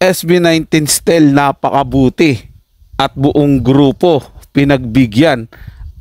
SB19 Stel napakabuti at buong grupo pinagbigyan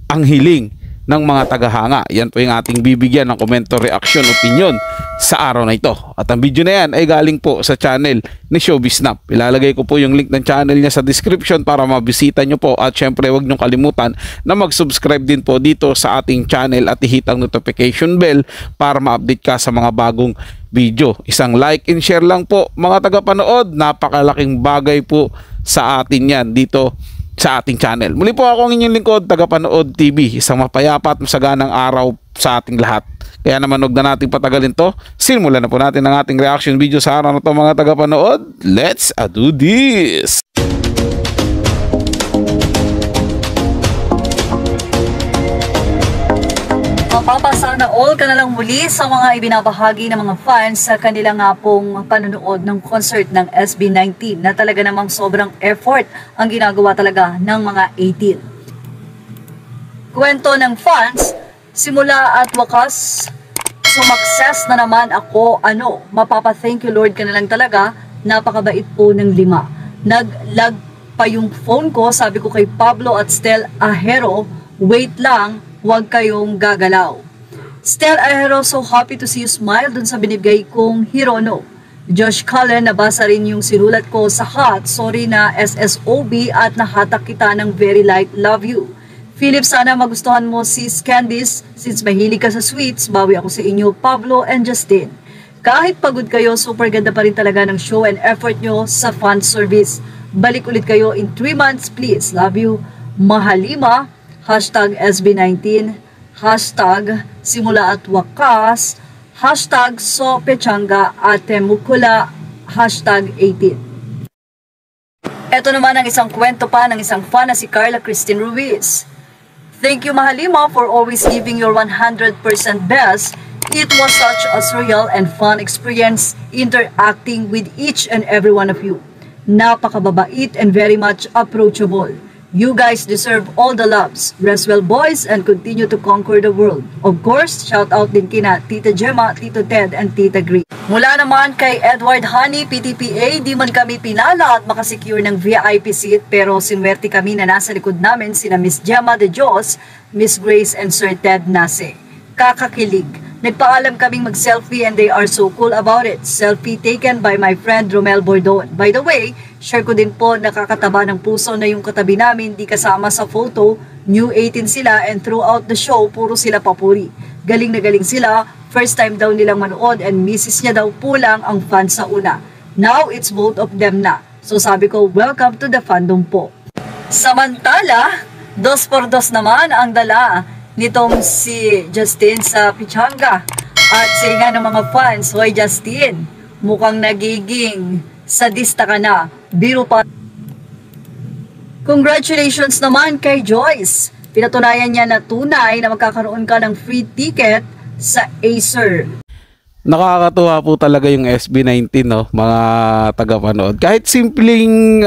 ang hiling ng mga tagahanga. Yan po yung ating bibigyan ng komento, reaction, opinion sa araw na ito. At ang video na yan ay galing po sa channel ni Showbiz Snap. Ilalagay ko po yung link ng channel niya sa description para mabisita nyo po. At syempre huwag nyo kalimutan na mag-subscribe din po dito sa ating channel at i-hit ang notification bell para ma-update ka sa mga bagong video. Isang like and share lang po mga tagapanood. Napakalaking bagay po sa atin yan dito sa ating channel. Muli po ako ang inyong lingkod, Tagapanood TV. Isang mapayapa at masaganang araw sa ating lahat. Kaya naman huwag na natin patagalin to. Simulan na po natin ang ating reaction video sa araw na to mga tagapanood. Let's do this! Mapapasana all ka na lang muli sa mga ibinabahagi ng mga fans sa kanila nga pong panonood ng concert ng SB19 na talaga namang sobrang effort ang ginagawa talaga ng mga 18. Kwento ng fans, simula at wakas, sumakses na naman ako, mapapa-thank you Lord ka na lang talaga, napakabait po ng 5. Nag-lag pa yung phone ko, sabi ko kay Pablo at Stel Ahero, wait lang, huwag kayong gagalaw. Stel Ahero, so happy to see you smile dun sa binibigay kong Hirono. Josh Cullen, nabasa rin yung sinulat ko sa hot, sorry na SSOB at nahatak kita ng very light, love you. Philip, sana magustuhan mo si Candice, since mahilig ka sa sweets, bawi ako sa inyo, Pablo and Justin. Kahit pagod kayo, super ganda pa rin talaga ng show and effort nyo sa fan service. Balik ulit kayo in 3 months, please. Love you. Mahalima, hashtag SB19, hashtag simula at wakas, hashtag sopechanga at temukula, hashtag 18. Ito naman ang isang kwento pa ng isang fan na si Carla Christine Ruiz. Thank you Mahalima for always giving your 100% best. It was such a surreal and fun experience interacting with each and every one of you. Napakababait and very much approachable. You guys deserve all the loves. Rest well boys and continue to conquer the world. Of course, shout out din kina Tita Gemma, Tito Ted and Tita Green. Mula naman kay Edward Honey, PTPA, di man kami pinala at makasecure ng VIP seat pero sinwerte kami na nasa likod namin sina Miss Gemma de Dios, Miss Grace and Sir Ted Nase. Kakakilig. Nagpaalam kaming mag-selfie and they are so cool about it. Selfie taken by my friend Romel Bordon. By the way, share ko din po, nakakataba ng puso na yung katabi namin di kasama sa photo. New 18 sila and throughout the show, puro sila papuri. Galing na galing sila. First time daw nilang manood and misis niya daw po lang ang fan sa una. Now, it's both of them na. So sabi ko, welcome to the fandom po. Samantala, 2x2 naman ang dala nitong si Justin sa Pichanga. At say nga ng mga fans, hoy Justin, mukhang nagiging sadista ka na. Biro pa. Congratulations naman kay Joyce. Pinatunayan niya na tunay na magkakaroon ka ng free ticket sa Acer. Nakakatuwa po talaga yung SB19, no, mga tagapanood. Kahit simpleng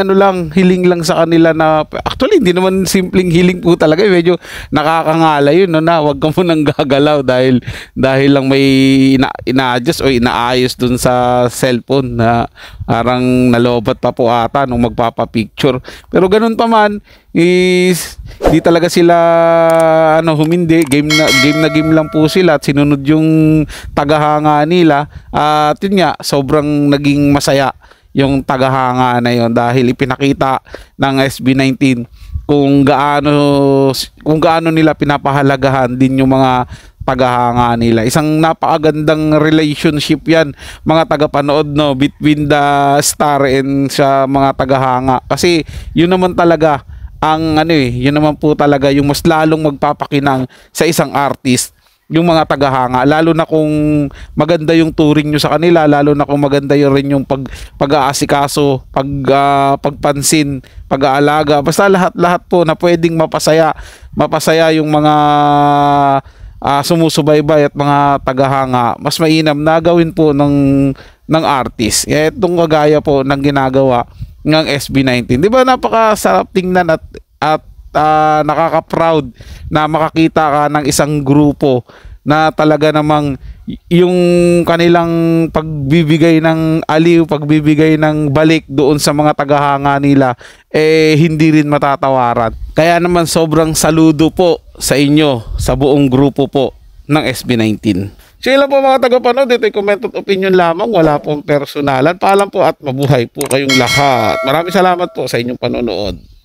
hiling lang sa kanila na actually hindi naman simpleng hiling po talaga, medyo nakakangala yun, no, na wag ka munang gagalaw dahil lang may ina-adjust o inaayos dun sa cellphone na parang nalobat pa po ata nung magpapapicture. Pero ganun pa man is di talaga sila humindi, game na lang po sila at sinunod yung tagahanga nila at yun nga, sobrang naging masaya yung tagahanga na yun dahil ipinakita ng SB19 kung gaano nila pinapahalagahan din yung mga tagahanga nila. Isang napakagandang relationship yan mga tagapanood, no, between the star and sa mga tagahanga, kasi yun naman talaga ang yun naman po talaga yung mas lalong magpapakinang sa isang artist, yung mga tagahanga, lalo na kung maganda yung touring nyo sa kanila, lalo na kung maganda yun rin yung pag-aasikaso, pagpansin, pag-aalaga, basta lahat po na pwedeng mapasaya yung mga sumusubaybay at mga tagahanga, mas mainam na gawin po ng artist. Itong kagaya po ng ginagawa ng SB19. Di ba napakasarap tingnan at nakaka-proud na makakita ka ng isang grupo na talaga namang yung kanilang pagbibigay ng aliw, pagbibigay ng balik doon sa mga tagahanga nila, hindi rin matatawaran. Kaya naman sobrang saludo po sa inyo, sa buong grupo po ng SB19. So yun lang po mga tagapanood, ito'y comment at opinion lamang, wala pong personalan. Paalam po at mabuhay po kayong lahat. Maraming salamat po sa inyong panonood.